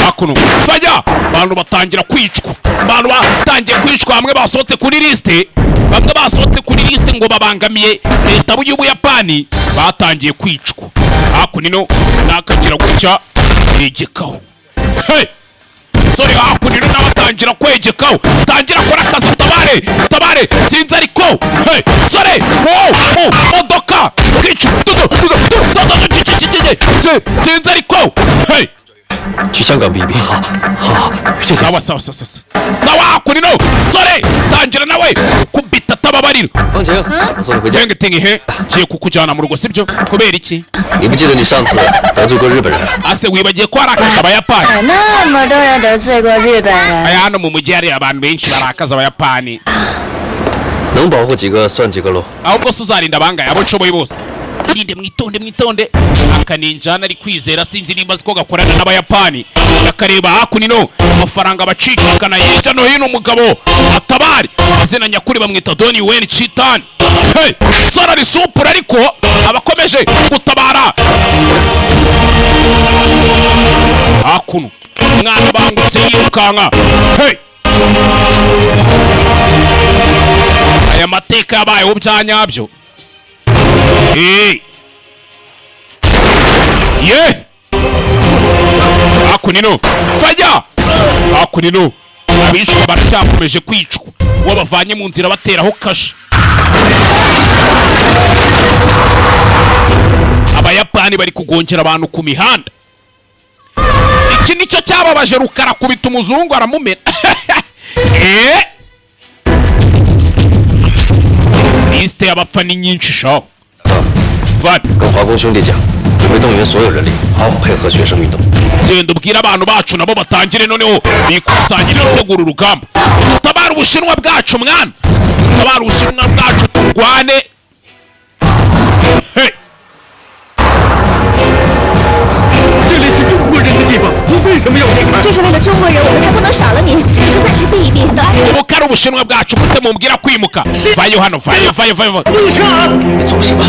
hakuno fajya abantu batangira kwicwa, abantu batangiye kwicwa, bamwe basohotse kuri liste, bamwe basohotse kuri liste ngo babangamiye leta y'Ubuyapani, batangiye kwicwa. Hakunino nakagira gucya yegekaho. Hey, sore hakunino nabatangira kwegekaho, tangira kora akazi. Tabare sinzi ariko. Hey, sore modoka kwica sinzi ariko. Hey, 去香港比一比。好，好，谢谢。sawa hakunino sore tangira nawe kubita tababarira. 方晴，我送你回家。 Tengehe giye kukujyana mu rugo sibyo? Kubera iki? 你不记得你上次得罪过日本人？ Ase wibagiye ko arakaza Abayapani? 那么多人得罪过日本人。 Aya hano mu mujyi hari abantu benshi barakaza Abayapani. 能保护几个算几个喽。 Ahubwo se uzarinda bangaye abo nshoboye bose. Irinde mwitonde. Akaninjana ari kwizera sinzi nimba ziko gakorana n'Abayapani. Yakareba hakunino amafaranga bacika kanayeja no hino umugabo atabari. Izina nyakuri bamwita Doni Wen Chitan. Hey, sora ari super ariko abakomeje gutabara. Hakuno mwana bangutse yirukanka. Hey, aya mateka yabayeho byanyabyo. Ye hakunino fajya hakunino abishwa baracyakomeje kwicwa, wabavanye mu nzira bateraho kasha. Abayapani bari kugongera abantu ku mihanda. Iki nicyo cyababaje Rukara kubita umuzungu aramumena. Liste y'abapfa ni nyinshi shaho. 跟华工兄弟讲，准备动员所有人力，好好配合学生运动。 Genda ubwira abantu bacu nabo batangire noneho bikusanyira gutegura urugamba. Tabara Ubushinwa bwacu mwana. Tabara Ubushinwa bwacu turwane. Hey. 这里是中国人的地方，我为什么要离开？ 就是为了中国人，我们才不能少了你。只是暂时避一避，等安全。 Ubu kari Ubushinwa bwacu gute mumbwira kwimuka? Vayo hano, vayo. 陆强， 你做了什么？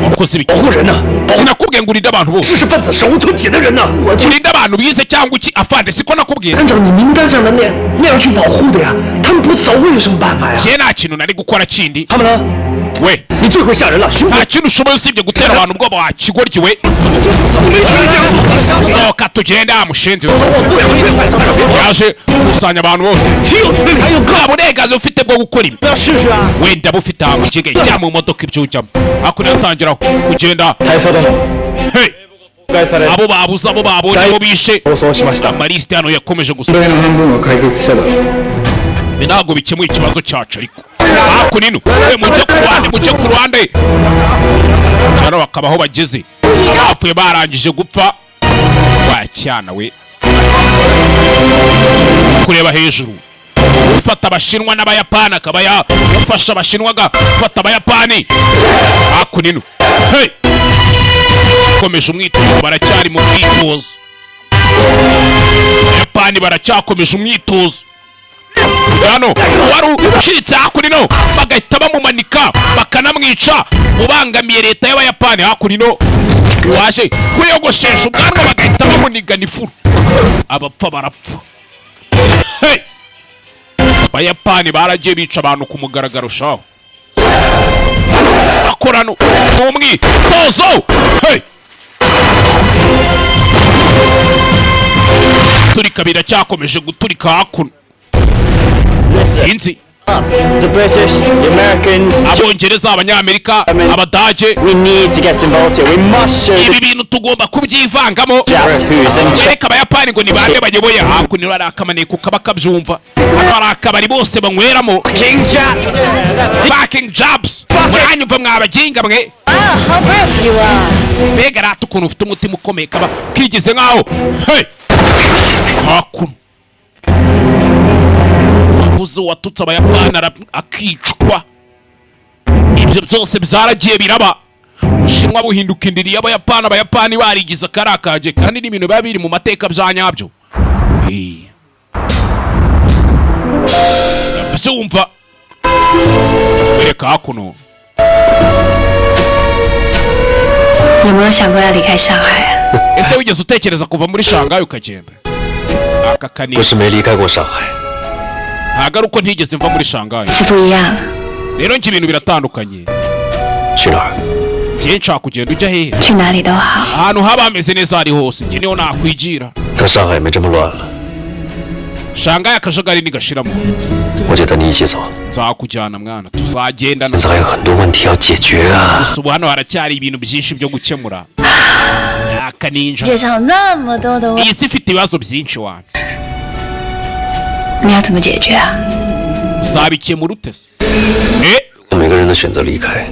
Wakoze ibiki? 保护人呢？ Sinakubwiye ngo urinde abantu bose. 知识分子手无寸铁的人呢？我就 Urinde abantu bize cyangwa iki afande siko nakubwiye. 按照你名单上的那样去保护的呀。他们不走，我有什么办法呀？ Je nta kintu nari gukora kindi. 他们呢？ We, 你最会吓人了，兄弟！ nta kintu ushoboye usibye gutera abantu ubwoba wa kigoryi we. 没权利这样做。 Sohoka tugende mushenzi we. 我不想你们犯错了。 Yaje gukusanya abantu bose. 岂有此理！还有 Nta burenganzira ufite bwo gukora ibi. 要试试啊！ Wenda bufite amujege jya mu modoka ibyo ujyamo. Hakuno yatangira kugenda. 大佐殿、 Hey, 害され abo babuze abo babonye abo bishe. 放送しました。 Amalisite hano yakomeje 問 gusoma. 題の半分は解決しただろう。 Ntabwo bikemuye ikibazo cyacu ariko. Hakunino mujye ku ruhande. Cyaro bakabaho bageze. Bapfuye barangije gupfa. Wacyana we. Kureba hejuru. Ufata Abashinwa n'Abayapani akaba yafasha Abashinwa gufata Abayapani. Hakunino. Hey. Komeje umwitozo baracyari mu mwitozo. Abayapani baracyakomeje umwitozo. Hano wari ucitse hakunino bagahita bamumanika bakanamwica ubangamiye leta y'Abayapani. Hakunino waje kuyogoshesha ubwanwa bagahita bamunigana ifuru, abapfa barapfa. Hey, Abayapani baragiye bica abantu ku mugaragaro shaho bakorano n'umwitozo. Hey, turika biracyakomeje guturika hakuno. Sinzi The British, the Americans, Abongereza, Abanyamerika, Abadage. we need to get involved here. We must show Ibi the bintu tugomba kubyivangamo. Japs who's in charge. Reka Abayapani ngo ni bande bayoboye hakuno ari akamaneko kaba kabyumva. Hano hari akabari bose banyweramo. King Japs. Fucking jobs. Muranyumva mwabaginga mwe. Ah, how brave you are. Mbega rata ukuntu ufite umutima ukomeye kaba kigize nkaho. Hey, hakuno uvuze watutse Abayapani akicwa. Ibyo byose byaragiye biraba. Ubushinwa buhinduka indiri y'Abayapani. Abayapani barigize akarakaje kandi n'ibintu biba biri mu mateka byanyabyo. Byumva reka hakuno. 有没有想过要离开上海啊？ Ese wigeze utekereza kuva muri Shanghai ukagenda? aka 不 kanini 是没离开过上海， ntago ari uko ntigeze mva muri Shanghai 是不一样。 rero njye ibintu biratandukanye 去哪儿？ njye nshaka kugenda ujya hehe 去哪里都好。 ahantu haba hameze neza ari hose njye niho nakwigira 等上海没这么乱了， Shanghai akajagari nigashiramo 我就带你一起走。 nzakujyana mwana tuzagendana 现在还有很多问题要解决啊！ gusa ubu hano haracyari ibintu byinshi byo gukemura aka ninja 世界上有那么多的问 iyi si ifite ibibazo byinshi wana 你要怎么解决啊？ uzabikemura ute se 每个人都选择离开，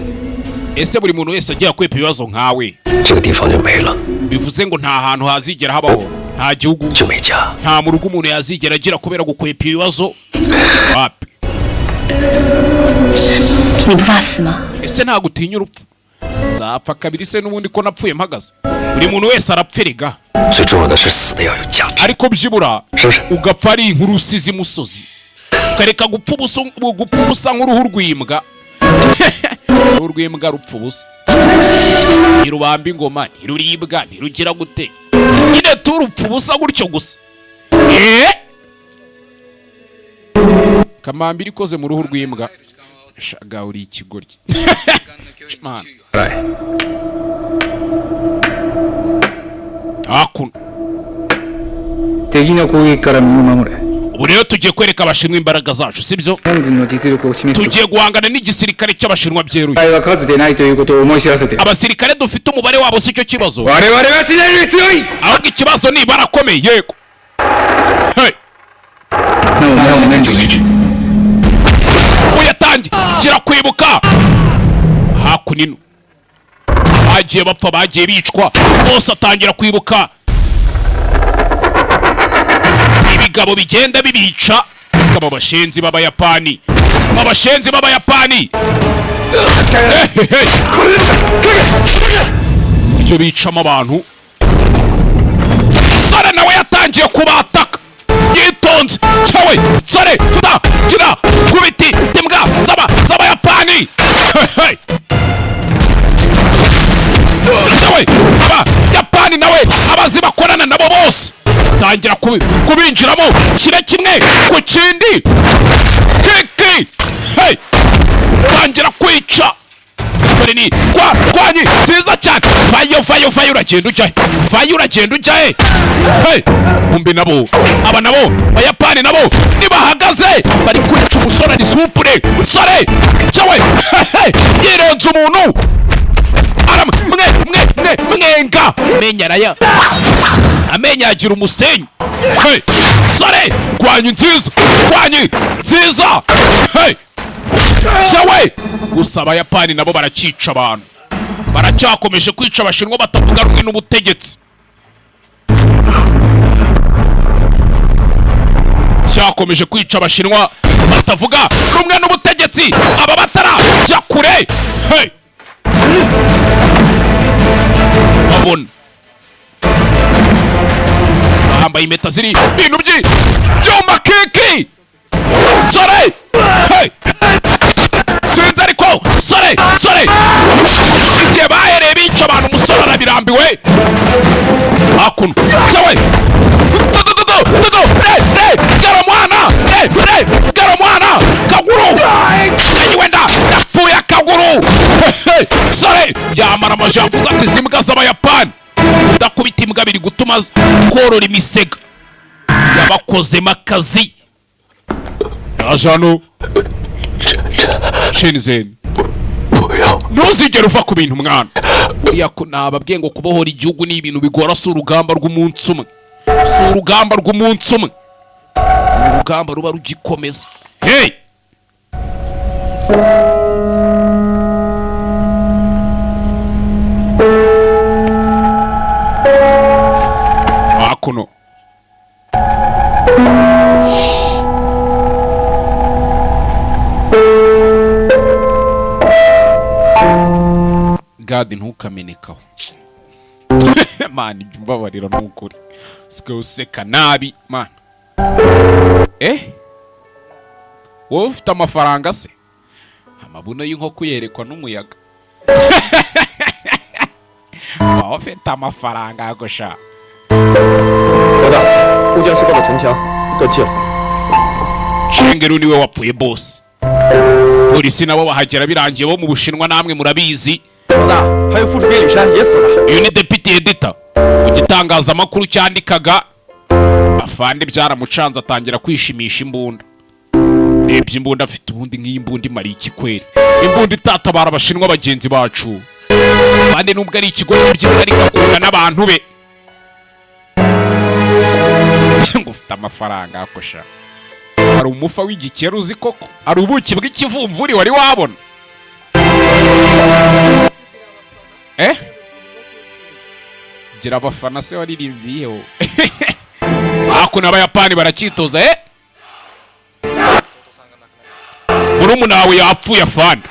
ese buri muntu wese agiye kwepa ibibazo nkawe 这个地方就没了， bivuze ngo nta hantu hazigera habaho nta gihugu 就没家。 nta mu rugo umuntu yazigera agira kubera gukwepa ibibazo wapi 你不怕死吗？ ese ntabwo utinya urupfu nzapfa kabiri se n'ubundi ko napfuye mpagaze buri muntu wese arapfiriga 最重要的是死的要有价值， ariko byibura 是不是？ ugapfa ari inkuru usize imusozi ukareka gupfa ubusa nk'uruhu rw'imbwa uruhu rw'imbwa rupfa ubusa ntirubamba ingoma ntiruribwa ntirugira gute nyine turupfa ubusa gutyo gusa kamambiri ikoze mu ruhu rw'imbwa shaga uri ikigoryi hakuno 敵の攻撃から身を守れ。 ubu rero tugiye kwereka abashinwa imbaraga zacu sibyo 本軍の実力を示す。 tugiye guhangana n'igisirikare cy'abashinwa byeruye 敵は数でないということを思い知らせて。 abasirikare dufite umubare wabo si cyo kibazo 我々は死なり強い。 ahubwo ikibazo ni barakomeye yego hey 那我们让我们主义。 uyatangira kwibuka hakuno bagiye bapfa bagiye bicwa bose atangira kwibuka ibigabo bigenda bibica aba bashenzi b'abayapani ibyo bicamo abantu sore nawe yatangiye kubataka yitonze cyawe sore gira kubiti imbwa z'abayapani cyawe abayapani nawe abazi bakorana nabo bose tangira kubinjiramo kire kimwe ku kindi kiki tangira kwica sore ni kwanyi nziza cyane vayo uragenda ujyahe kumbi nabo aba nabo bayapani nabo nibahagaze bari kwica umusore ni supure sore cyawe yirenze umuntu mwenga amenyo yagira umusenyi sore kwanyi nziza cyawe gusa abayapani nabo baracica abantu baracyakomeje kwica abashinwa batavuga rumwe n'ubutegetsi cyakomeje kwica abashinwa batavuga rumwe n'ubutegetsi aba batarajya kure babona bambaye impeta ziri ibintu byuma kiki sore sinzi ariko sore igihe bahereye bica abantu umusore arabirambiwe hakuno cyawe garamwana kaguru wenda yapfuye akaguru sore yamara amajambo avuze ati izi mbwa z'abayapani udakubita imbwa biri gutuma korora imisega yabakozemo akazi yaje hano Shenzhen ntuzigere uva ku bintu mwana nababwiye ngo kubohora igihugu ni ibintu bigora si urugamba rw'umunsi umwe urugamba ruba rugikomeza hakuno gadi ntukamenekaho mani jya umbabarira n'ukuri sigaye useka nabi mana wowe ufite amafaranga se amabuno y'inkoko yerekwa n'umuyaga wowe ufite amafaranga yagusha 老大，呼叫西堡的城墙断气了。 Chengeru niwe wapfuye boss. Polisi nabo bahagera birangiye bo mu Bushinwa namwe murabizi. 那还有副主编李山也死了。 Uyu ni deputy editor. Mu gitangazamakuru cyandikaga afande byaramucanze atangira kwishimisha imbunda. Rebye imbunda afite ubundi nk'iyi mbunda imari iki kweri. Imbunda itatabara abashinwa bagenzi bacu. Afande nubwo ari ikigo cy'ibyibura rikakunda n'abantu be. Ngo ufite amafaranga akosha. Hari umufa w'igikero uzi koko. Hari ubuki bw'ikivumvuri wari wabona. Gira abafana se waririmbiyeho. Hakuno abayapani baracyitoza Murumuna wawe yapfuye afande.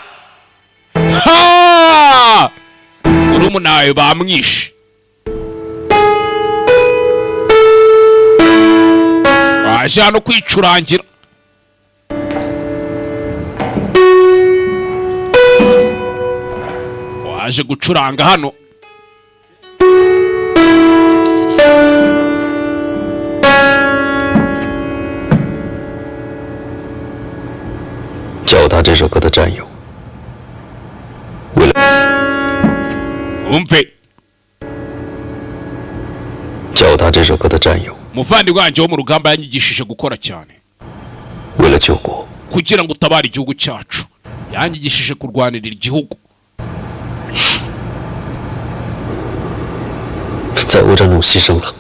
Murumuna wawe bamwishe. Waje hano kwicurangira. Waje gucuranga hano. 叫他这首歌的战友，为了 Umve 叫他这首歌的战友， Muvandimwe wanjye wo mu rugamba yanyigishije gukora cyane 为了救国， kugira ngo utabare igihugu cyacu. Yanyigishije kurwanirira igihugu. 在俄战中牺牲了。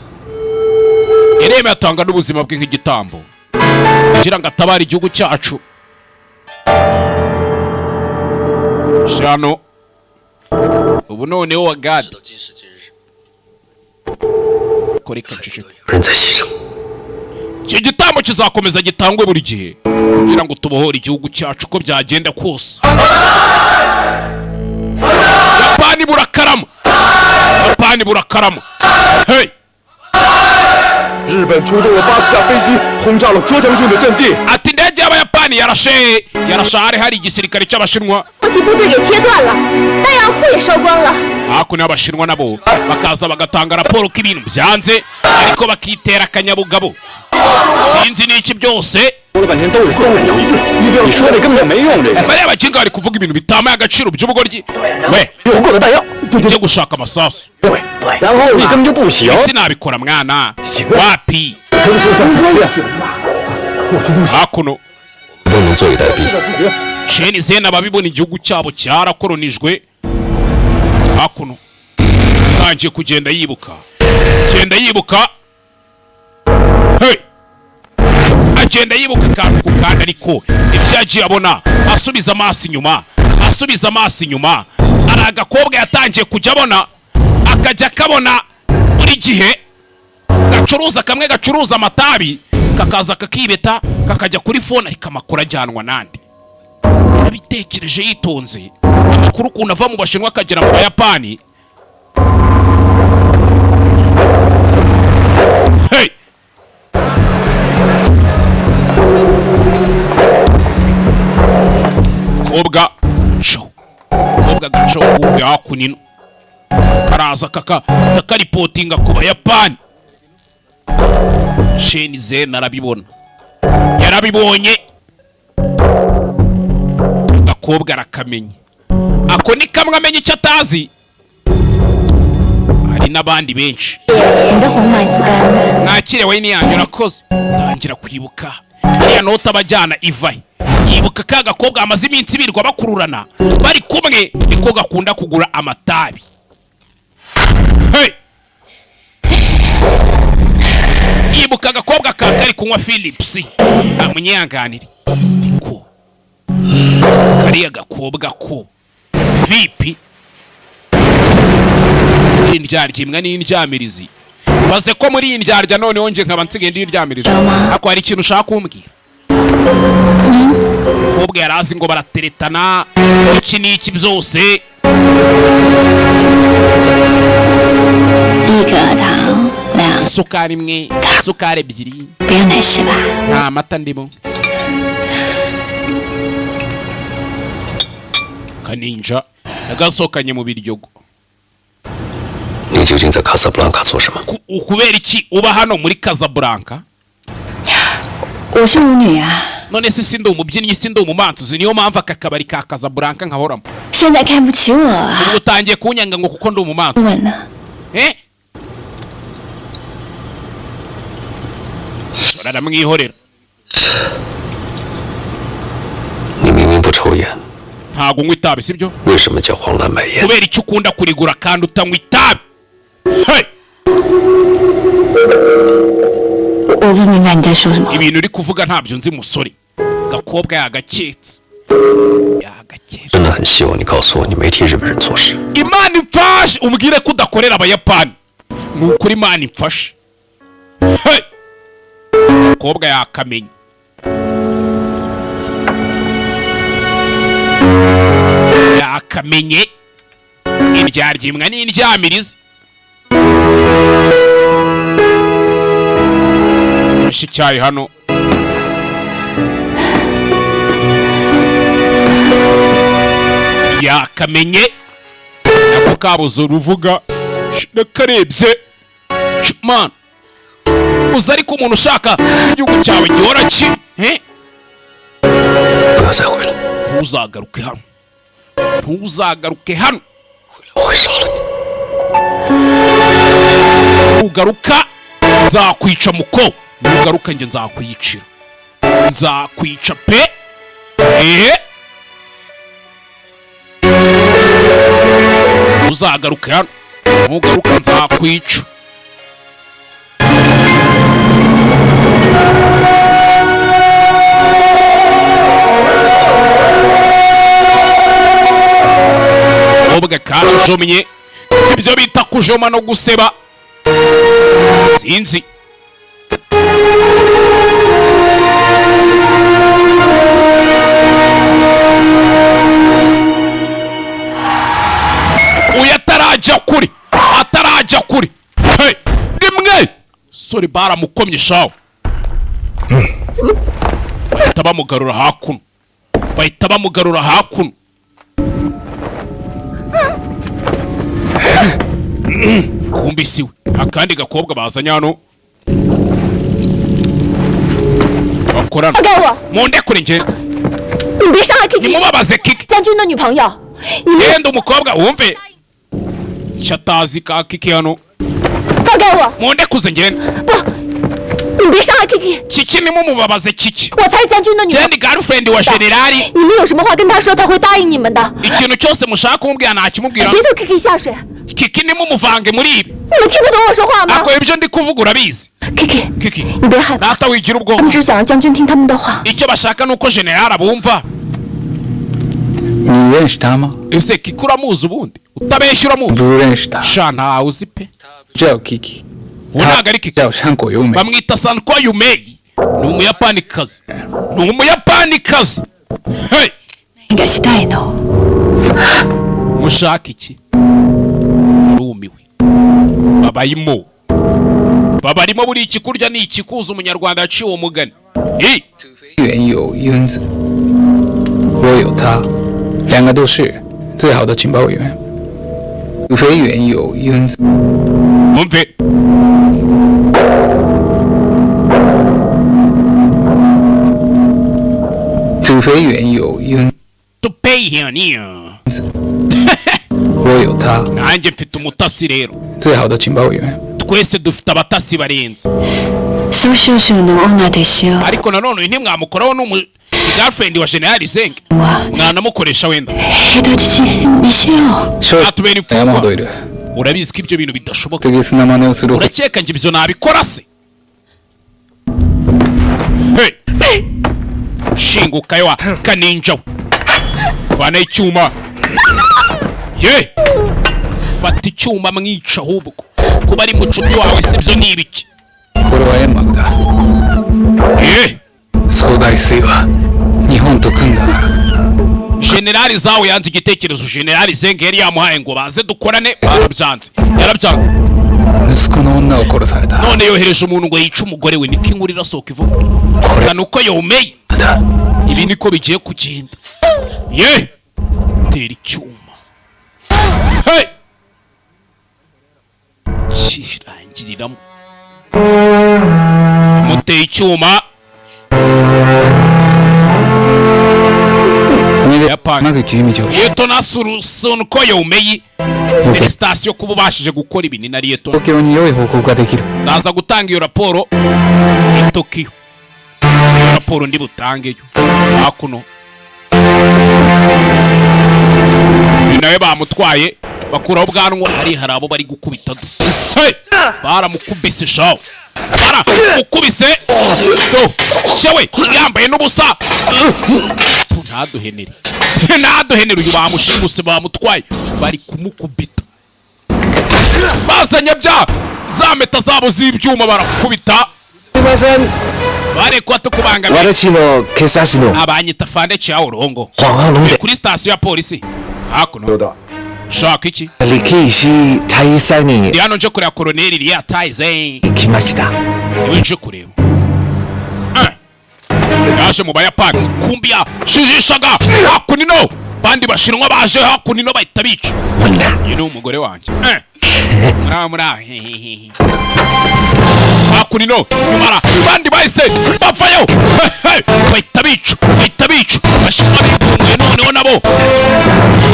Ireme atanga n'ubuzima bwe nk'igitambo kugira ngo atabare igihugu cyacu. Shano ubu noneho wagade 到今时今日， koreka ncishike. 有人在牺牲。 Icyo gitambo kizakomeza gitangwe buri gihe kugira ngo tubohore igihugu cyacu uko byagenda kose. Japani burakarama. Japani burakarama. Hey! 日本出动了80架飞机，轰炸了卓将军的阵地。 Ati ndege y'abayapani yarashe hari igisirikare cy'abashinwa. 后勤部队给切断了，弹药库也烧光了。 Hakuno y'abashinwa nabo bakaza bagatanga raporo ko ibintu byanze ariko bakitera akanyabugabo. Sinzi n'iki byose. 说了半天都是馊主意，你说这根本没用，这个 Bariya bakinga bari kuvuga ibintu bitamaye agaciro by'ubugoryi. We 用过的弹药， ujye gushaka amasasu. 然后你根本就不行。 Sinabikora mwana. Wapi? hakuno 不能坐以待毙。 Sheni Zena babibona igihugu cyabo cyarakoronijwe. Hakuno tangiye kugenda yibuka. Hey! Agenda yibuka akantu ku kandi ariko ibyagiye abona asubiza amaso inyuma. Ari agakobwa yatangiye kujya abona akajya kabona buri gihe gacuruza kamwe gacuruza amatabi kakaza kakibeta kakajya kuri phone ariko amakuru ajyanwa nandi. Yarabitekereje yitonze amakuru kuntu ava mu bashinwa akagera mu Bayapani. Hey! Kobwa gaco kumbe hakunino karaza kakaripotinga ku Bayapani. Sheni Zena yarabibonye agakobwa arakamenya. Ako ni kamwe amenya icyo atazi. Hari n'abandi benshi. 你的红麦斯干 Nakire wayini yanjye urakoze. Tangira kwibuka iriya nota abajyana ivahe. Yibuka ka gakobwa amaze iminsi birwa bakururana bari kumwe niko gakunda kugura amatabi. Hey! Yibuka agakobwa kari kunywa Philips amunyanganire. Niko kariya gakobwa ko vipi indyarya imwe n'indyamirizi. Baze ko muri indyarya none wonje nkaba nsigaye ndyamirizi. Ako hari ikintu ushaka kumbwira? Kobwa yarazi ngo barateretana iki n'iki byose. 一个糖两 Isukari imwe, isukari ebyiri. 不要奶是吧？ Nta mata ndimo. Kaninja yagasokanye mu biryogo. 你究竟在卡萨布兰卡做什么？ Ukubera iki uba hano muri Casablanca? 我是舞女啊。 none se si ndi umubyinnyi si ndi umumansuzi niyo mpamvu aka kabari ka Casablanca nkahoramo 现在看不起我啊？ ubu utangiye kunyanga ngo kuko ndi umumansuzi 问呢？ baramwihorera 你明明不抽烟， ntago unywa itabi sibyo 为什么叫黄蓝白烟？ kubera icyo ukunda kurigura kandi utanywa itabi hey! 我不明白你在说什么。 ibintu uri kuvuga ntabyo nzi musore gakobwa yagaketse yagaketse 真的很希望你告诉我，你没替日本人做事。 imana imfashe umbwire ko udakorera abayapani ni ukuri imana imfashe hey! gakobwa yakamenye yakamenye iryaryimwa n'indyamirizi fashe icyayi hano yakamenye nako kabuze uruvuga nakarebye man uzi ariko umuntu ushaka igihugu cyawe gihora ki 不要再回来， ntuzagaruke hano ntuzagaruke hano 我会杀了你。 nugaruka nzakwica muko nugaruka njye nzakwiyicira nzakwica pe ntuzagaruke hano nugaruka nzakwica ubwe karajomye ibyo bita kujoma no guseba sinzi uyu atarajya kuri hey! rimwe sori baramukomye shawe bahita bamugarura hakuno kumbisiwe akandi gakobwa bazanye hano bakorana munde kuri nje 你别伤害 Kiki， nimubabaze Kiki 将军的女朋友。你 genda umukobwa wumve shatazi ka Kiki hano 放开我！ munde kuze ngende 不，你别伤害 Kiki， Kiki nimumubabaze Kiki 我才是将军的女朋友。 genda girlfriend wa generali 你们有什么话跟他说，他会答应你们的。 ikintu cyose mushaka kumubwira nakimubwira 别拖 Kiki 下水， Kiki nimumuvange muri ibi 你们听得懂我说话吗 ako ibyo ndi kuvuga urabizi ？Kiki， Kiki 你别害怕， data wigira 他 ubwoba 们只想让将军听他们的话。 icyo bashaka nuko generali abumva 你认识他吗？ ese Kiki uramuzi ubundi utabeshya uramuzi 不认识他， sha ntawe uzi pe 叫 Kiki， ubu ntabwo ari Kiki 叫山果优美。 bamwita Sanko Yumei ni umuyapanikazi hey 应该是带呢。 mushaka iki rumiwe babarimo buri ikikurya ni ikikuza umunyarwanda yaciye uwo mugani 原有英子，我有他，两个都是最好的情报员。除非原有英子， mumve 除非原有英， tupeyaniya 我有他， nanjye mfite umutasi rero 最好的情报员。 twese dufite abatasi barenze そうしようしようの女ですよ。 ariko nanone uyu ntimwamukoraho girlfriend wa generali Zeng 我 mwanamukoresha wenda 黑道机器，你是要？ 少 atubera 山本 imfungwa いる。 urabizi ko ibyo bintu bidashoboka 適切な真似をする。 urakeka njye ibyo nabikora se hey shinguka yo kaninja we vana icyuma ye fata icyuma mwica ahubwo kuba ari mucuti wawe sibyo ni ibiki これは煙幕だ。 ye 総大水は日本と組んだなら generali zawe yanze igitekerezo generali Zeng yari yamuhaye ngo baze dukorane yarabyanze 息子の女を殺された。 none yohereje umuntu ngo yice umugore we niko inkuru irasohoka ivuga gusa nuko yomeye ibi niko bigiye kugenda ye tera icyuma hey kirangiriramo muteye icyuma Yapani. 给局米就 Liyetona Sunko Youmei felicitasiyo kuba ubashije gukora ibi ni na Liyetona 東京に良い報告ができる ndaza gutanga iyo raporo i Tokiyo iyo raporo ndi butangeyo hakuno uyu nawe bamutwaye bakuraho ubwanwa hari abo bari gukubita hey! baramukubise shawo baramukubise shewe yambaye n'ubusa ntaduhenere ntaduhenere uyu bamushimuse bamutwaye bari kumukubita bazanye bya za meta zabo z'ibyuma barakubita barekwa tukubangamiye 私の警察の abanyita fande cya urongo 黄鹤龙的 kuri sitasiyo ya polisi hakuno shaka iki 力石大佐に ndi hano nje kureba koroneri Ria Taizen 来ました niwe nje kureba yaje mu Bayapani kumbi yashijishaga hakunino bandi bashinwa baje hakunino bahita bica 问他 uyu ni umugore wanjye hakunino nyumara bandi bahise bavayo bahita bica bashinwa bigumuye noneho nabo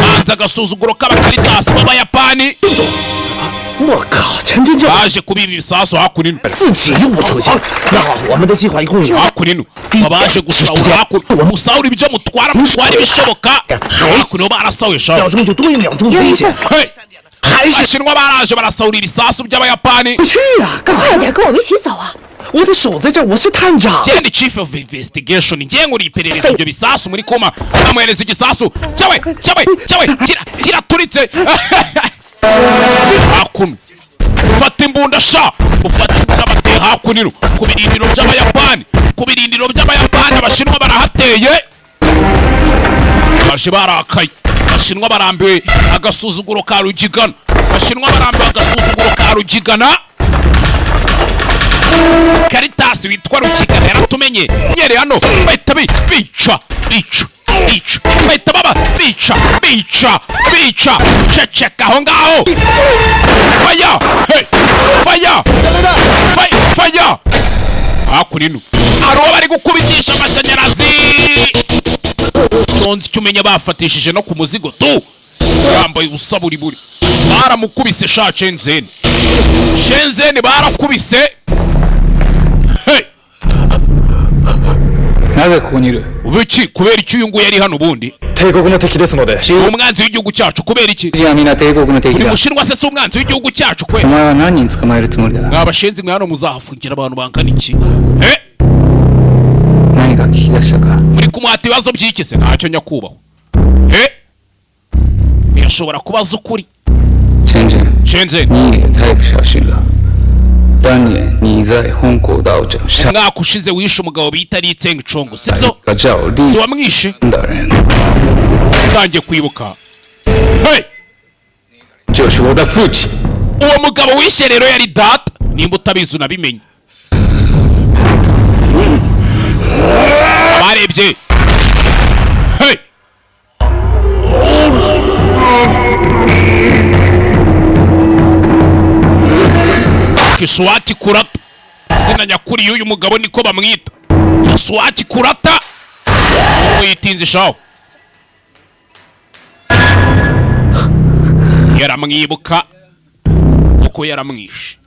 banza agasuzuguro k'abakaritasi b'Abayapani 我靠，陈真就 baje kubiba ibisasu hakunino 自己又不抽枪。那好，我们的计划一共有 hakunino babaje gusahura musahura ibyo mutwara ibishoboka hakunino barasahuye 秒 shaho 钟就多一秒钟的危险， 还是 bashinwa baraje barasahura ibisasu by'Abayapani 不去呀？干嘛？ 快点跟我们一起走啊！ 我的手在这儿，我是探长。 Jeni chief of investigation ngiye nkuri iperereza ibyo bisasu muri koma namuhereza igisasu cyawe kiraturitse hakuno ufata imbunda sha ufata imbunda bateye hakunino ku birindiro by'Abayapani abashinwa barahateye baje barakaye abashinwa barambiwe agasuzuguro ka rugigana Karitasi witwa Rukigana yaratumenye nyere hano bahita bica bahita baba bica ceceka aho ngaho faya hakunino hari uwo bari gukubitisha amashanyarazi sonzi icyo umenya bafatishije no ku muzigo tu yambaye ubusa buri baramukubise sha Shenzhen barakubise なぜここにいる ubiki kubera iki uyu nguyu yari hano ubundi 帝国の敵ですので umwanzi w'igihugu cyacu kubera iki 敵は皆帝国の敵 uri だ mushinwa se si umwanzi w'igihugu cyacu kwe お前は何人捕まえるつもりだ mwabashenzi mwe hano muzahafungira abantu bangana iki何か聞き出したか muri kumuhata ibibazo by'iki se ntacyo nyakubahwa birashobora kubaza ukuri 全然 Shenzhen 你也太不小心了当年你在虹口道长杀 umwaka ushize wishe umugabo bita Li Chengchong sibyo 个叫 si 李 wamwishe 的人 utangiye kwibuka 就是我的父亲 uwo mugabo wishe rero yari data nimba utabizi unabimenye abarebye Kiswati Kurata zina nyakuri y'uyu mugabo niko bamwita Kiswati Kurata uyitinze shaho yaramwibuka kuko yaramwishe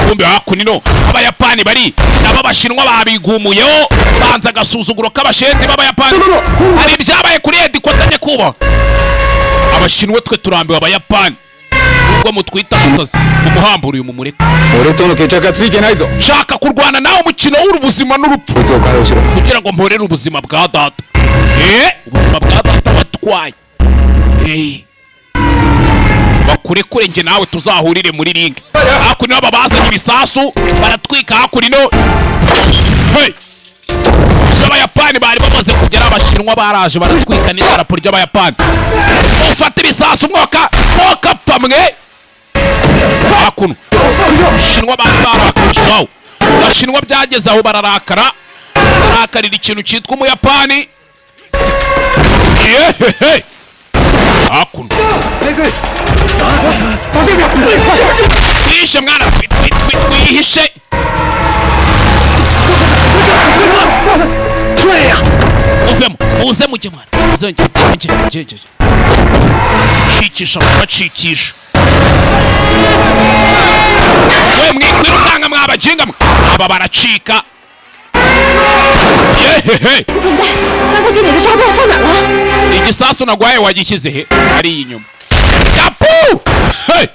kumbe hakunino Abayapani bari nabo bashinwa babigumuyeho banza agasuzuguro k'abashenzi b'Abayapani hari ibyabaye kuri edikotanye kuba abashinwa twe turambiwe Abayapani ubwo mutwita musazi umuhambura uyu mumureka 俺との決着がついてないぞ nshaka kurwana nawe umukino w'ubuzima n'urupfu こいつを解放しろ kugira ngo mporere ubuzima bwa data ubuzima bwa data watwaye bakurekure nge nawe tuzahurire muri ringe hakuno aba bazanye ibisasu baratwika hakuno Abayapani bari bamaze kugera abashinwa baraje baratwika n'idarapo ry'Abayapani ufata ibisasu mwoka pamwe hakuno abashinwa bari barakishaho abashinwa byageze aho bararakara barakarira ikintu cyitwa umuyapani hakuno muze mujye mwana muzongere shikisha bacikisha we mwikwirukanka mwabajinga aba baracika yehehe 刚才给你的炸弹放哪了？ igisasu nagwaye wagishyize he ari inyuma yapu hey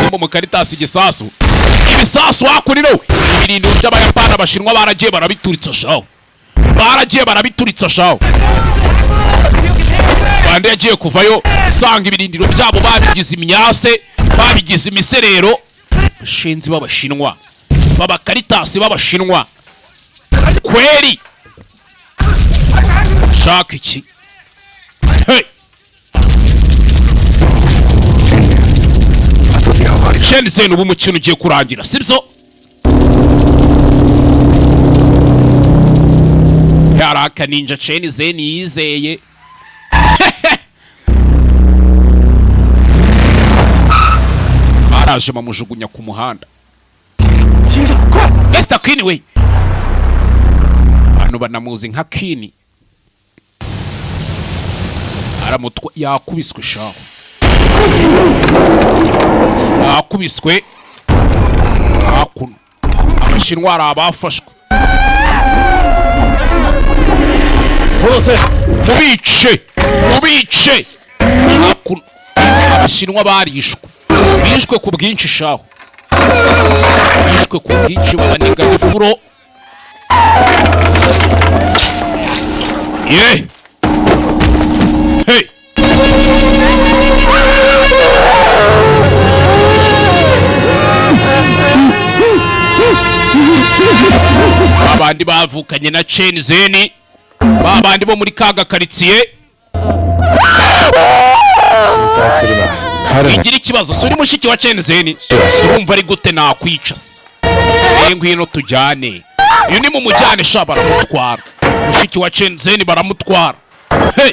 nimba mu Caritas igisasu ibisasu hakuriro ibirindiro by'abayapani abashinwa baragiye barabituritsa shaho bande yagiye kuvayo usanga ibirindiro byabo babigize imyase babigize imiserero bashinzi b'abashinwa baba Caritas b'abashinwa kweri shaka iki hey Shenzhen ubu mukino ugiye kurangira sibyo yaraka ninja Shenzhen yizeye araje bamujugunya ku muhanda Mr. Queen we abantu banamuzi nka Queen aramutwa yakubiswe shaho yakubiswe hakuno abashinwa arabafashwe mubice hakuno abashinwa bishwe ku bwinshi shaho bishwe ku bwinshi babaniga ifuro yeah hey babandi bavukanye na Shenzhen babandi bo muri kaga karitsiye igira ikibazo suri mushiki wa Shenzhen urumva ari gute nakwica se ngwino tujyane uyu ni mu mujyane sha baramutwara mushiki wa Shenzhen baramutwara hey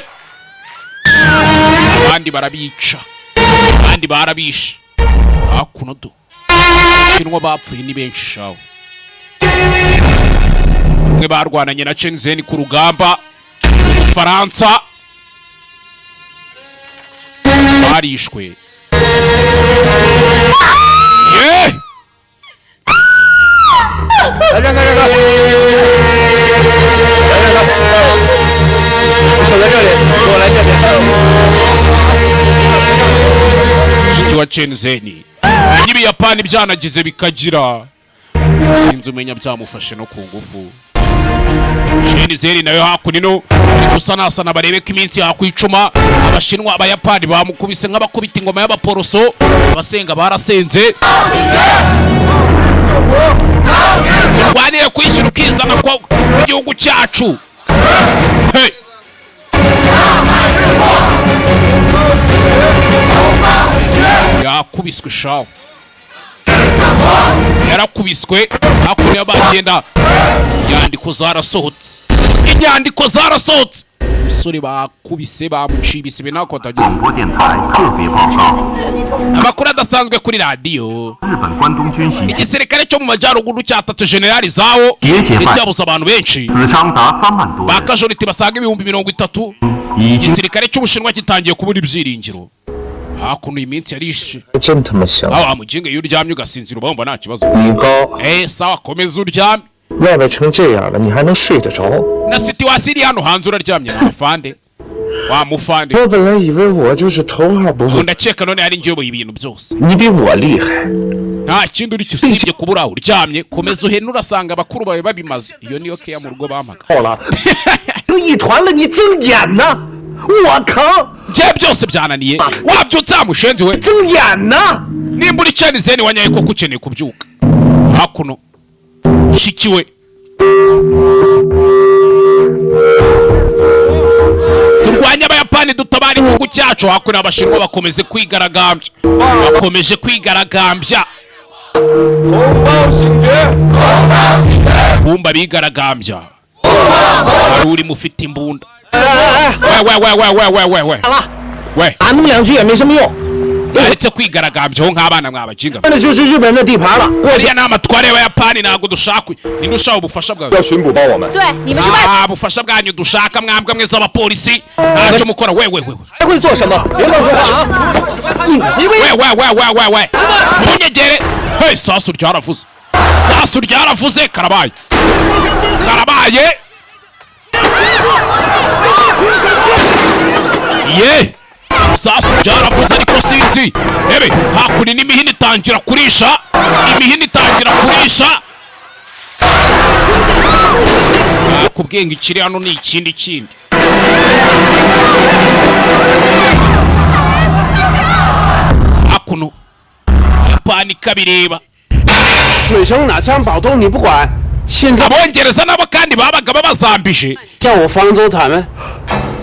abandi barabica abandi barabishe hakuno do Shinwa bapfuye ni benshi shawo mwe barwananye na Shenzhen ku rugamba mu Faransa barishwe yeah wa Shenzhen n'ibiyapani byanagize bikagira sinzi umenya byamufashe no ku ngufu Shenzhen nayo hakunino gusanasana barebe ko iminsi yakwicuma abashinwa abayapani bamukubise nk'abakubita ingoma y'abaporoso abasenga barasenze turwanire kwishyura ukizana ko igihugu cyacu hey yakubiswe shawo yarakubiswe hakuno y'abagenda inyandiko zarasohotse umusore bakubise bamucibise binako atagira amakuru adasanzwe kuri radiyo igisirikare cyo mu majyaruguru cyatatse generali zawo ndetse yabuze abantu benshi bakajoriti basaga 30,000 igisirikare cy'ubushinwa kitangiye kubura ibyiringiro hakuno iminsi yarishe aho amujinga iyo uryamye ugasinzira ubumva nta kibazo sawa komeza uryamye 外外成这样了，你还能睡得着？ na situation iri hano hanze uraryamye mufande wa mufande 我本来以为我就是头号不会， ndakeka none ari ngiye ibintu byose 你比我厉害。 nta kindi uri cyusibye kubura uryamye komeza uhene urasanga abakuru bawe babimaze iyo niyo keya mu rugo bamaga 好了，都一团了，你睁眼呢？我靠， je byose byananiye wabyutse amushenzi we 睁眼呢？ nimba uri Shenzhen wanyaye ko kukeneye kubyuka hakuno shikiwe turwanya abayapani dutabara igihugu cyacu hakuno abashinwa bakomeje kwigaragambya kumba bigaragambya wari uri mufite imbunda we 打那么两句也没什么用， naretse kwigaragambyaho nk'abana mwabajinga 那就是日本人的地盘了。过去 uriya ni amatware y'abayapani ntabwo dushaka ninde ushaka ubufasha bwawe 要巡捕帮我们。 对，你们是外 ubufasha bwanyu dushaka mwambwa mwe z'abapolisi ntacyo mukora we 会做什么？别乱说话啊！你为 we ntunyegere hey sasu ryaravuze karabaye ye sasu ryaravuze ariko sinzi ebe hakuri n'imihini itangira kurisha kubwenga ikiri hano ni ikindi hakuno Yapani kabireba 水生哪枪宝刀你不管，现在 abongereza nabo kandi babaga babazambije 叫我方舟他们，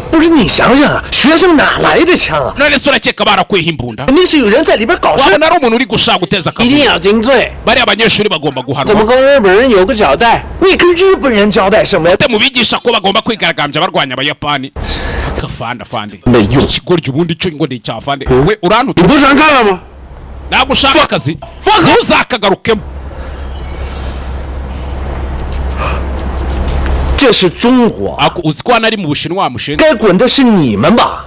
不是你想想啊，学生哪来的枪啊？ none se urakeka barakweha imbunda 肯定是有人在里边搞事。 wabona ari umuntu uri gushaka guteza 一定 akavuyo 要顶罪， bariya abanyeshuri bagomba 怎么 guhanwa 跟日本人有个交代？ 你跟日本人交代什么呀？ te mubigisha ko bagomba kwigaragambya barwanya abayapani akafanda fande 没用。 ikigoryi ubundi cyo ngo ni icyafande we urantuta 你不是全看了吗？ ntabwo ushaka akazi ntuzakagarukemo 这是中国， ako uzi ko hano ari mu bushinwa mushenga 该滚的是你们吧？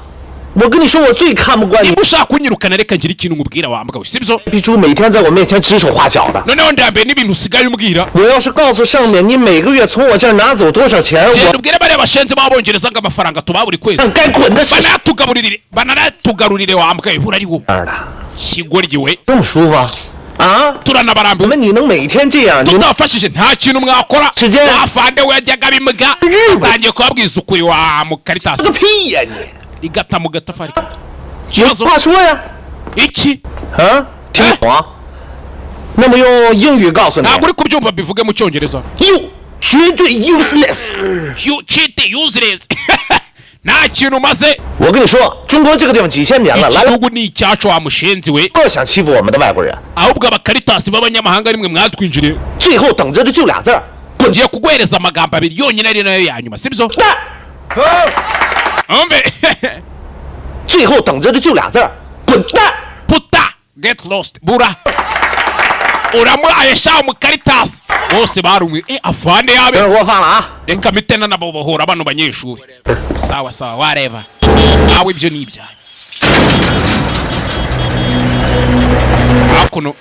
我跟你说，我最看不惯你 niba ushaka kunyirukana reka ngire ikintu nkubwira wambwa we sibyo 逼猪每天在我面前指手画脚的。 noneho ndambiye n'ibintu usigaye umbwira 我要是告诉上面你每个月从我这儿拿走多少钱， genda 我 ubwire bariya bashenze b'abongereza ngo amafaranga tubaha buri kwezi 看该滚的是谁 banatugarurire wambwa we hura ari wowe 样的？ kigoryi we 这么舒服啊？啊？ turanabarambiwe 你们你能每天这样？你 tutafashije nta kintu mwakora Sije. wafande we yajyaga bimbwa utangiye kubabwiza ukuri wa mukaritasi 个屁呀你！ igata mu gatafari 有 kibazo 话说呀？ iki 啊？听懂啊？那么用英语告诉你 ntabwo uri kubyumva bivuge mu cyongereza ，you 绝对 useless。 you cheat useless nta kintu umaze 我跟你说，中国这个地方几千年了，来了 igihugu ni icyacu wa mushenzi we 不要想欺负我们的外国人， ahubwo abakaritasi b'abanyamahanga nimwe mwatwinjiriye 最后等着的就俩字儿：滚！ ngiye kuguhereza amagambo abiri yonyine ari nayo ya nyuma sibyo 蛋！ umve 最后等着的就俩字儿：滚蛋！ puta get lost bura uramuraye sha umukaritasi bose barumwe afande 等 yabe 会儿给我放了啊！ reka mitena nabo bohora bano banyeshuri sawa wareba sawa ibyo ni ibyanyu hakuno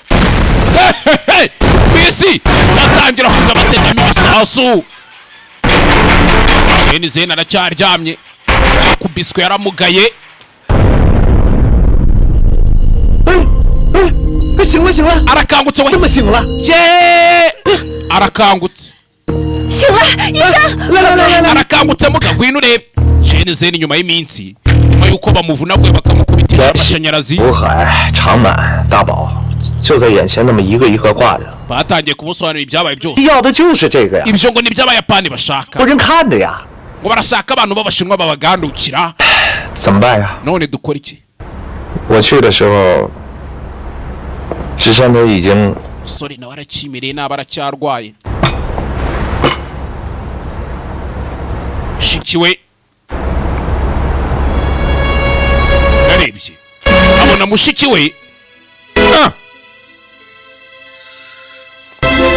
bisi batangira kugabategamo ibisasu jeni zena aracyaryamye yakubiswe yaramugaye 醒了醒了， arakangutse 这么 we 醒了？ ye arakangutse 醒了，医生。 来， arakangutse muga ngwino urebe jeni zena inyuma y'iminsi nyuma y'uko bamuvunaguye bakamukubitisha amashanyarazi 渤海、长满、大宝就在眼前，那么一个一个挂着， batangiye kumusobanurira ibyabaye byose 要的就是这个呀， ibyo ngo ni iby'abayapani bashaka 不人看的呀， ngo barashaka abantu b'abashinwa babagandukira 怎么办呀？ none dukora iki 我去的时候，直山都已经 sore nawe arakimereye naba aracyarwaye shikiwe yarebye abona mushiki we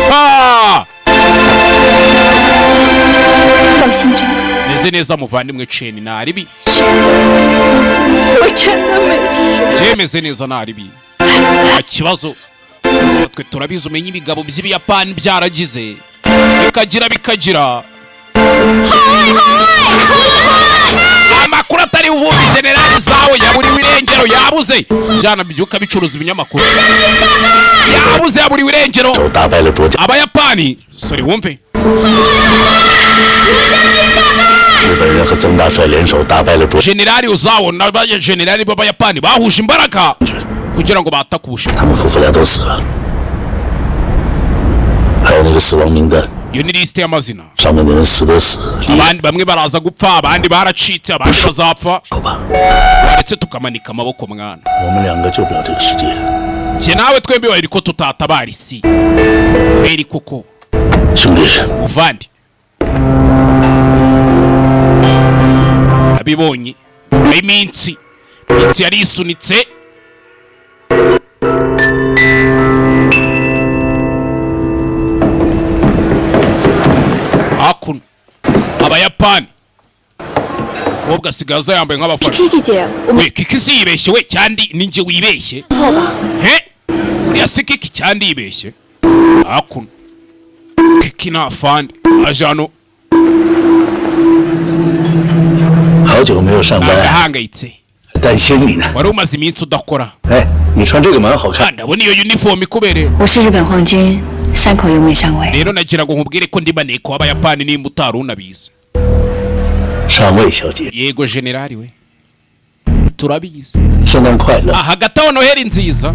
Ah! 高兴真哥， meze neza muvandimwe ceni naribi 我真的没事。 byemeze neza naribi nta kibazo gusa twe turabizi umenya ibigabo by'ibiyapani byaragize bikagira amakuru atari uvuga generali zawe yaburiwe irengero yabuze jana byuka bicuruza ibinyamakuru yabuze yaburiwe irengero 手打败了卓家， abayapani sori wumve 日本人和曾大帅联手打败了卓， generali uzawo n'abajenerali b'abayapani bahuje imbaraga kugira ngo batake ubushinwa 他们夫妇俩都死了，还有那个死亡名单， iyo ni lisite y'amazina 上面的人死的死，离 abandi bamwe baraza gupfa abandi baracitse abandi bazapfa 手吧， ndetse tukamanika amaboko mwana 我们两个救不了这个世界。 njye nawe twembi wari ko tutatabara isi kweri koko 兄弟， muvandi abibonye nyuma y'iminsi yari isunitse abayapani umukobwa asigaza yambaye nk'abafana Kiki 姐，我们 we kiki si yibeshye we cyandi ninjye wibeshye 错吧？ he uriya si kiki cyandi yibeshye hakuno kiki nta fandi aje hano 好久没有上班， agahangayitse 担心你呢。 wari umaze iminsi udakora 哎，你穿这个蛮好看。 ndabona iyo uniform ikubereye 我是日本皇军山口优美上尉。 rero nagira ngo nkubwire ko ndi maneko w'abayapani nimba utari unabizi 上尉小姐， yego generali we turabizi 圣诞快乐！ hagati aho noheli nziza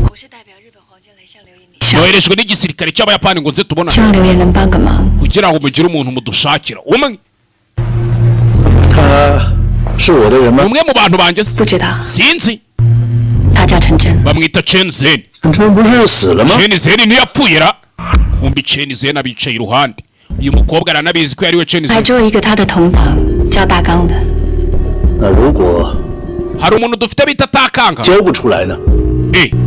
我是代表日本皇军来向刘爷你。 noherejwe n'igisirikare cy'abayapani ngo nze tubona 希望刘爷能帮个忙。 kugira ngo mugire umuntu mudushakira umwe 他是我的人吗？ umwe mu bantu banjye se 不知道， sinzi 他叫陈真。 bamwita Chen Zen 这不是死了吗？ Chen Zen ntiyapfuye ra kumbi Chen Zen abicaye iruhande uyu mukobwa aranabizi ko yariwe Chen 还 Zen 只有一个他的同党叫大刚的。 那如果 hari umuntu dufite bita Takanga 交不出来呢？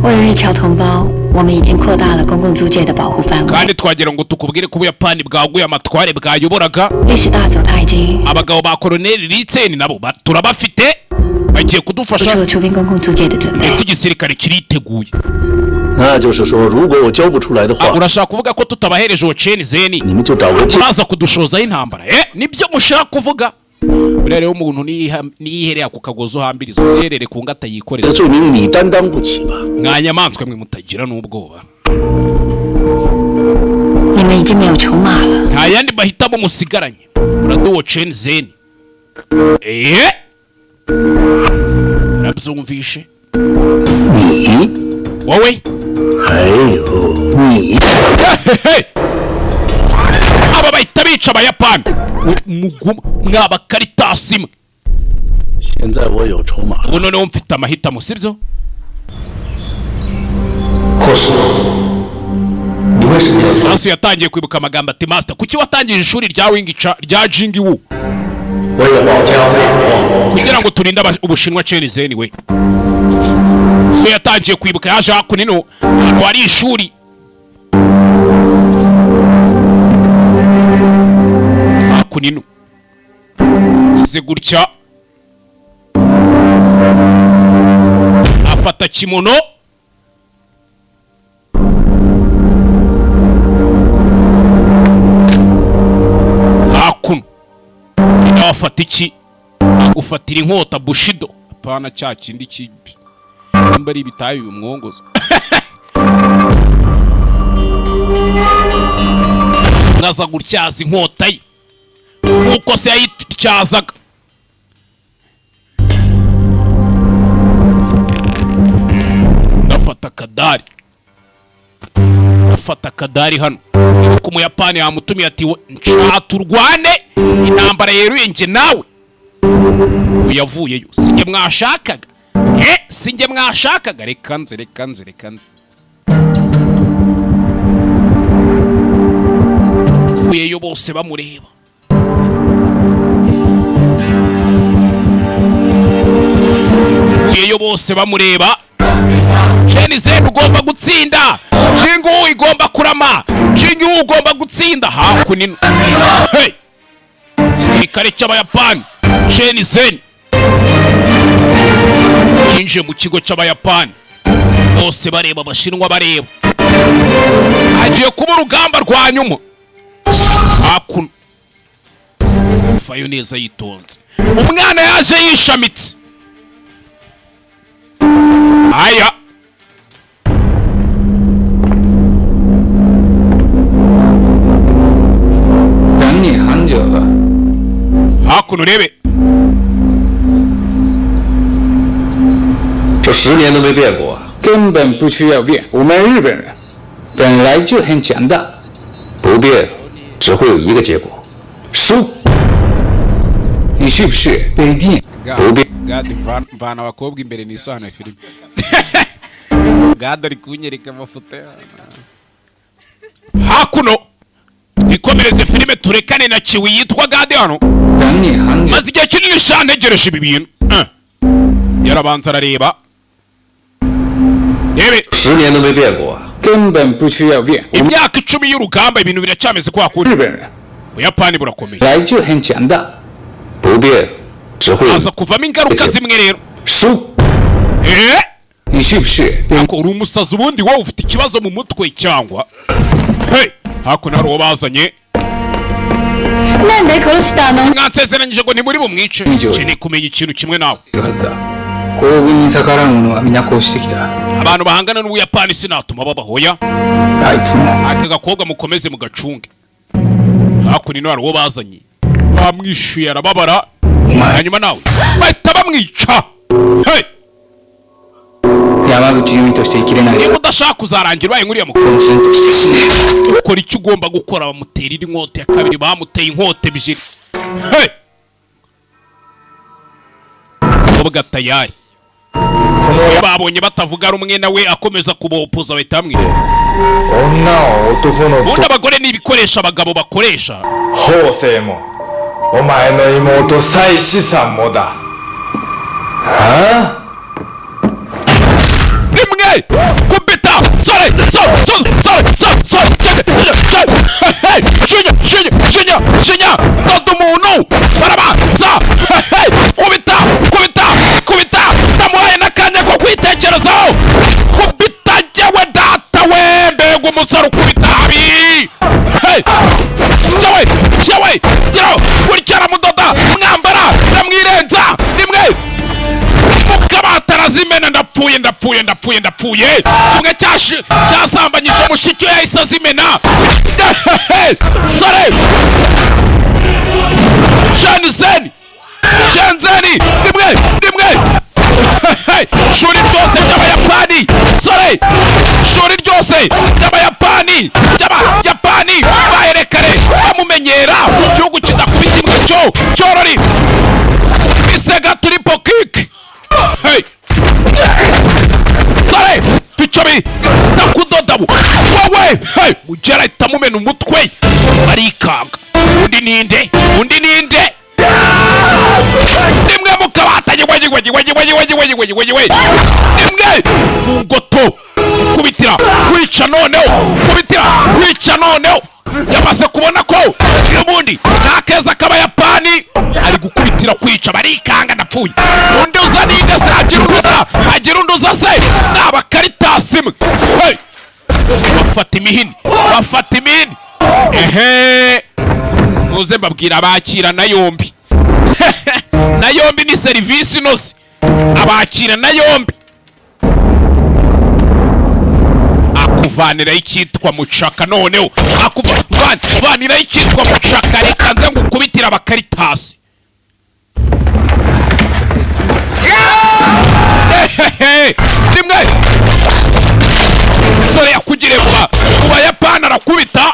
为了日侨同胞，我们已经扩大了公共租界的保护范围。 kandi twagira ngo tukubwire ko Ubuyapani bwaguye amatware bwayoboraga 历史大佐他已经 abagabo ba Colonel Litsen nabo turabafite bagiye 做 kudufasha 出了出兵公共租界的准备。 ndetse igisirikare kiriteguye 那就是说，如果我交不出来的话， urashaka kuvuga ko tutabahereje uwo Chen Zen 你们就找个借。 muraza kudushozaho intambara nibyo mushaka kuvuga buriya rero umuntu niyihereye ku kagozi uhambiriza uziherere ku ngata 这 yikorera 罪名你担当不起吧？ mwanyamaswe mwe mutagira n'ubwoba 你们已经没有筹码了。 nta yandi mahitamo musigaranye muraduwo Chen Zen nabyumvishe 你 wowe 还有你， aba bahita bica abayapani mwabakaritasi mwe 现在我有筹码了。 ubu noneho mfite amahitamo sibyo 或是你为什么要 Sasu yatangiye kwibuka amagambo ati master kuki watangije ishuri rya Wingicha rya Jingwu 为了保家卫国？ kugira ngo turinde ubushinwa Chen Zen we so yatangiye kwibuka yaje hakunino ahantu hari ishuri hakunino kize gutya afata kimono hakuno nawe afata iki agufatira inkota bushido apana cya kindi kibi nimba ari ibitabi bimwongoza ngaza gutyaza inkota ye nkuko se yayityazaga ndafata akadari hano ko umuyapani yamutumiye ati nshaka turwane intambara yeruye njye nawe uyavuyeyo sinjye mwashakaga sinjye mwashakaga reka nze vuyeyo bose bamureba vuyeyo bose bamureba Chen Zen ugomba gutsinda Jingwu igomba kurama Jingwu ugomba gutsinda hakunino hey sirikare cy'abayapani Chen Zen yinjiye mu kigo cy'abayapani bose bareba abashinwa bareba agiye kuba urugamba rwa nyuma hakuno fayo neza yitonze umwana yaje yishamitse aya hakuno urebe 这10年都没变过啊！ 根本不需要变，我们日本人本来就很强大。 不变，只会有一个结果，输。 你是不是被电？ 不变。 mvana abakobwa imbere ni isano ya filime gado ari kunyereka amafoto hakuno ikomereze filime turekane na kiwi yitwa gade hano maze igihe kinini shantegereje ibi bintu yarabanza arareba yewe 10年都没变过啊。 根本不需要变。 imyaka 10 y'urugamba ibintu biracyameze kwa kuri 日本人 Buyapani burakomeye 来就很强大， 不变只会 aza kuvamo ingaruka zimwe rero 输。 你是不是？ ako uri umusazi ubundi wowe ufite ikibazo mu mutwe cyangwa hey hakuno hari uwo bazanye なんで殺したの？ mwansezeranyije ngo ntimuri bumwice Nijoro. nkeneye kumenya ikintu kimwe nawe いるはずだ。幸運に逆らう者は皆こうしてきた。 abantu bahangana n'Ubuyapani sinatuma babahoya あいつも aka gakobwa mukomeze mugacunge hakuno ino hari uwo bazanye bamwishyuye arababara hanyuma nawe bahita bamwica hey 山口由美として生きれない。 niba udashaka kuzarangira ubaye nk'uriya mukobwa 本心として死ね。 ukora icyo ugomba gukora bamutera indi nkota ya kabiri bamuteye inkota ebyiri hey mukobwa tayari babonye batavuga rumwe nawe akomeza kubopoza bahita bamwica 女を男の ubundi abagore ni ibikoresho abagabo bakoresha 方正もお前の妹妻子さんもだ。ああ rimwe kubita sore shinya dodo umuntu barabanza kubita ndamuhaye n'akanya ko kwitekerezaho kubita jyewe data we mbega umusore ukubita habi jyewe geraho kurikira mudoda mwambara ndamwirenza rimwe mukabata arazimena ndapfuye kimwe cyasambanyije mushiki we yahise azimena sore shenzeni rimwe shuri ryose ry'abayapani sore shuri ryose ry'abayapani baherekare bamumenyera igihugu kidakubita imbwa cyorori bisega turi pokike sare tucobi ndakudodabu wowe mugera ahita amumena umutwe arikanga undi ninde rimwe mukabata rimwe mu ngoto kubitira kwica noneho yamaze kubona ko n'ubundi nta keza k'abayapani ari gukubitira kwica barikanga ndapfuye undi uza ninde se agira undi uza se ni abakaritasi imwe bafata imihini ehe muze mbabwira abakira na yombi na yombi ni serivisi inoze abakira na yombi akuvaniraho icyitwa mucaka noneho akuvaniraho icyitwa mucaka reka nze ngukubitira abakaritasi rimwe sore yakugiriye mu bayapani arakubita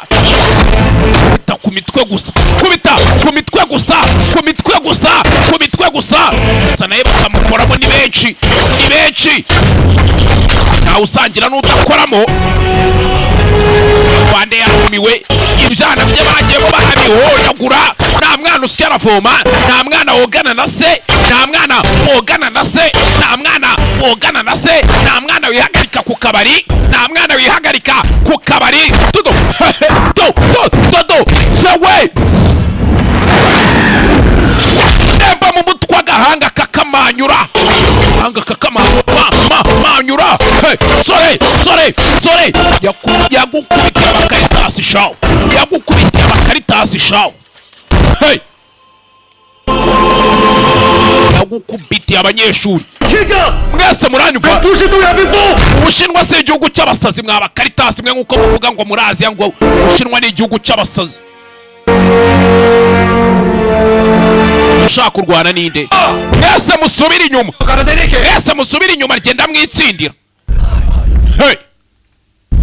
ku mitwe gusa gusa naye bakamukoramo ni benshi ntawe usangira n'udakoramo rwanda yarumiwe ibyana bye bagiyemo barabihondagura nta mwana usya aravoma nta mwana wogana na se nta mwana wogana na se nta mwana wihagarika ku kabari dodo yewe nemba mu mutwe agahanga kakamanyura sore yagukubitiye abakaritasi shawo yagukubitiye abanyeshuri mwese muranyumva ubushinwa si igihugu cy'abasazi mwa abakaritasi mwe nk'uko muvuga ngo muri Aziya ngo ubushinwa ni igihugu cy'abasazi ushaka kurwana ninde mwese musubire inyuma ryenda mwitsindira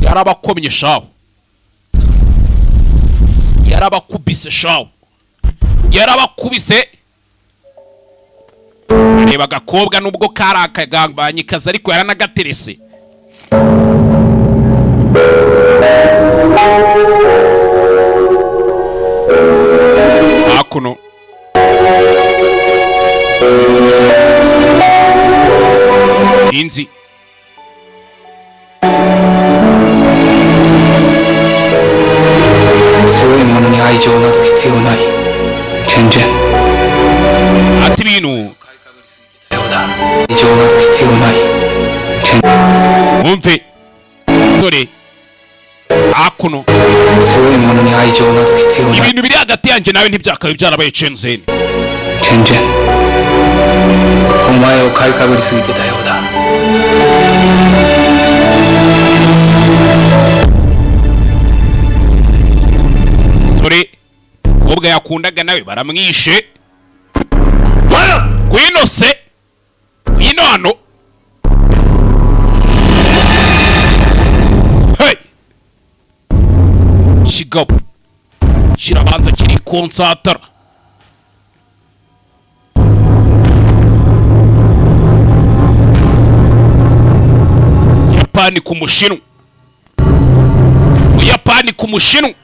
yarabakomye shawo yarabakubise reba agakobwa nubwo kari akagambanyikazi ariko yaranagaterese hakuno sinzi 全然 ati ibintu 愛情など必要ない全 wumve sore hakuno 強い者に愛情など必要ない ibintu biri hagati yanjye nawe ntibyakabaye byarabaye Shenzhen 全然お前を買いかぶりすぎてたようだ sore ubwo yakundaga nawe baramwishe gwino se gwino hano hey kigabo kirabanza kiri konsatara Yapani ku Mushinwa Yapani ku Mushinwa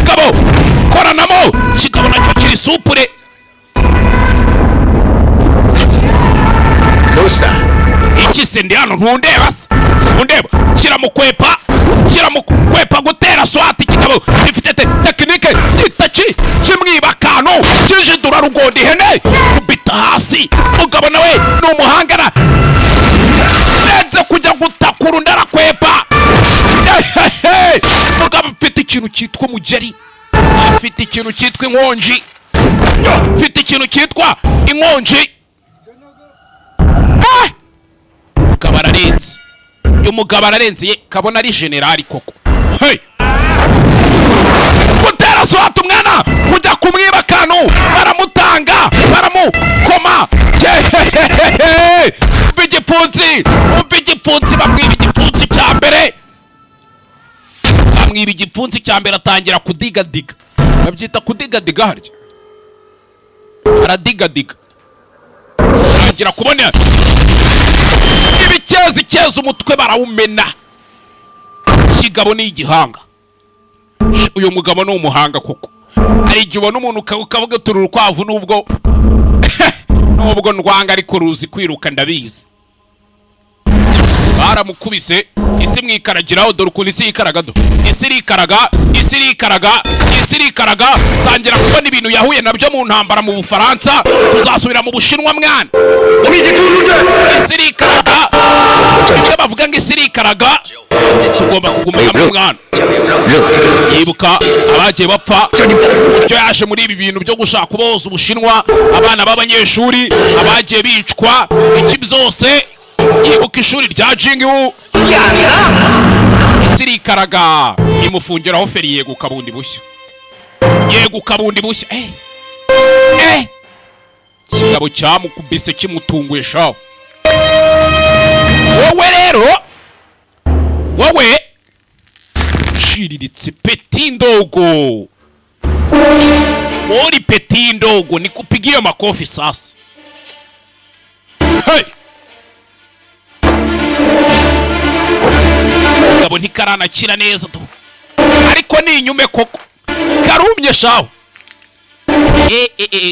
Kabo koranamo kigabo nacyo kiri supure どうした iki se ndi hano ntundeba se ntundeba kiramukwepa gutera swati kigabo gifite tekinike gitaki kimwiba akantu kijidura rugondi ihene kubita hasi mugabo nawe ni umuhangana nenze kujya gutakura undi arakwepa mugabo mfite ikintu cyitwa umugeri afite ikintu cyitwa inkonji mfite ikintu cyitwa inkonji umugabo ararenze ye kabona ari generali koko hey gutera swati umwana kujya kumwiba akantu baramutanga baramukoma igipfunsi bamwiba igipfunsi cya mbere atangira kudigadiga babyita kudigadiga harya aradigadiga atangira kubona ibikezi umutwe barawumena kigabo ni igihanga uyu mugabo ni umuhanga koko ari igihe ubona umuntu ukavuga turi urukwavu nubwo ndwanga ariko ruzi kwiruka ndabizi baramukubise isi mwikaragiraho dore ukuntu isi yikaraga isi irikaraga tangira kubona ibintu yahuye nabyo mu ntambara mu Bufaransa tuzasubira mu Bushinwa mwana isi irikaraga icyo bavuga ngo isi irikaraga tugomba kugumana mu mwana yibuka abagiye bapfa icyo yaje muri ibi bintu byo gushaka kuboza Ubushinwa abana b'abanyeshuri abagiye bicwa iki byose yibuka ishuri rya Jingyu isi irikaraga imufungiraho feri yeguka bundi bushya kigabo cyamukubise kimutunguye shaho wowe shiriritse peti ndogo muri peti ndogo nikupigie makofi sasa hey kigabo ntikaranakira neza tu ariko ni inyume koko karumye shaho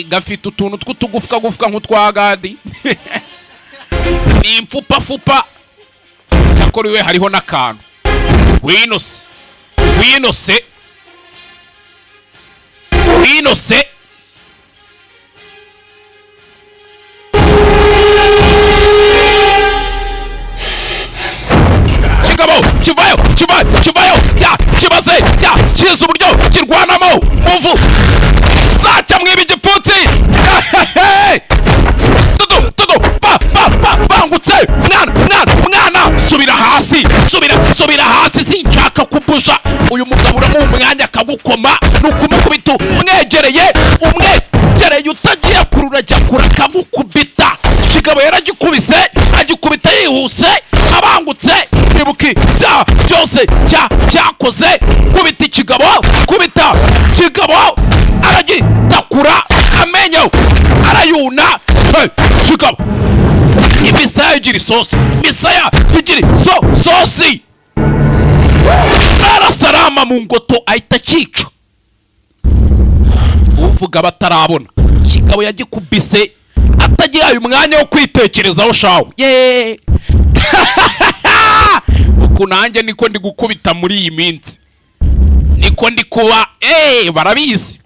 gafite utuntu tw'utugufwa nk'utwagadi ni impfupa cyakora iwe hariho n'akantu winose kivayo kibaze kiza uburyo kirwanamo muvu zacya mwiba igipfunsi bangutse mwana subira hasi sinshaka kubusha uyu mugabo uramuha umwanya akagukoma nukumukubita umwegereye utagiye kurura ajya kura akamukubita kigabo yaragikubise agikubita yihuse abangutse ibuki byose cyakoze kubita kigabo aragitakura amenyo arayuna kigabo imisaya igira isosi arasarama mu ngoto ahita akica uvuga batarabona kigabo yagikubise atagihaye umwanya wo kwitekerezaho shawe ye uku nanjye niko ndi gukubita muri iyi minsi, niko ndi kuba barabizi.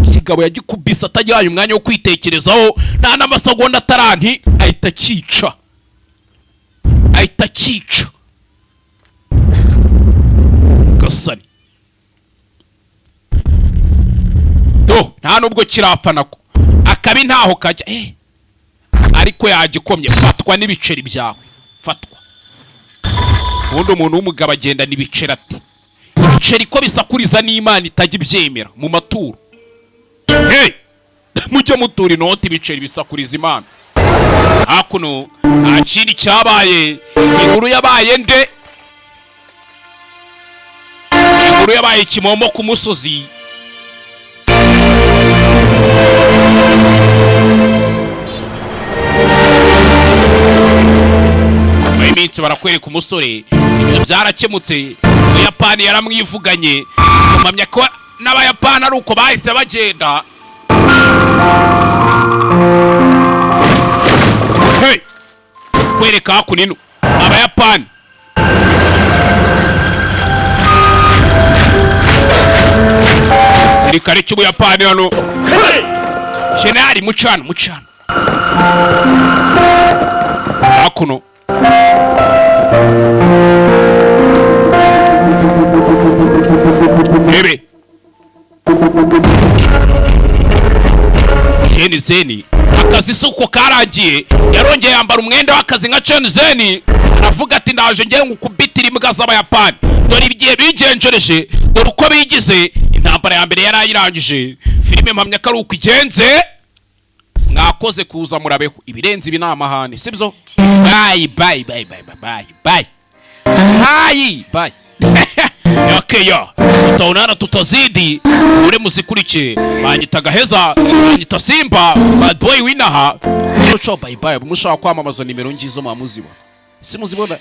Ikigabo yagikubise atagihaye umwanya wo kwitekerezaho, nta n'amasegonda ataranti ahita akica gasani to nta nubwo kirapfa nako akabi ntaho kajya ariko yagikomye. Fatwa n'ibiceri byawe, fatwa. Ubundi umuntu w'umugabo agenda n'ibiceri ati ibiceri ko bisakuriza n'Imana itajya ibyemera mu maturo. Mujye mutura inoti ibiceri bisakuriza Imana. Hakuno nta kindi cyabaye. Inkuru yabaye nde? Inkuru yabaye Kimomo ku musozi. Iminsi barakwereka umusore ibyo byarakemutse. Umuyapani yaramwivuganye kumamya ko n'Abayapani ari uko bahise bagenda. Kwereka hakunino Abayapani sirikare cy'Ubuyapani hano Generali mucano hakuno Hebe Shenzhen akazi suko karagiye, yarongeye yambara umwenda w'akazi nka Shenzhen, aravuga ati ndaje ngiye ngukubitira imbwa z'Abayapani. Dore ibigiye bigenjereje, dore uko bigize. Intambara ya mbere yarayirangije. Filime mpamya ko ari uko igenze. Mwakoze kuza murabeho ibirenze ibi n'amahane, sibyo? Bye. Yakeya tutaonana tutazidi ule muzikurikiye. Banyita Gaheza, banyita Simba, bad boy winaha. Cyo bye mushaka kwamamaza nimero ngizo mamuziba, simuzibona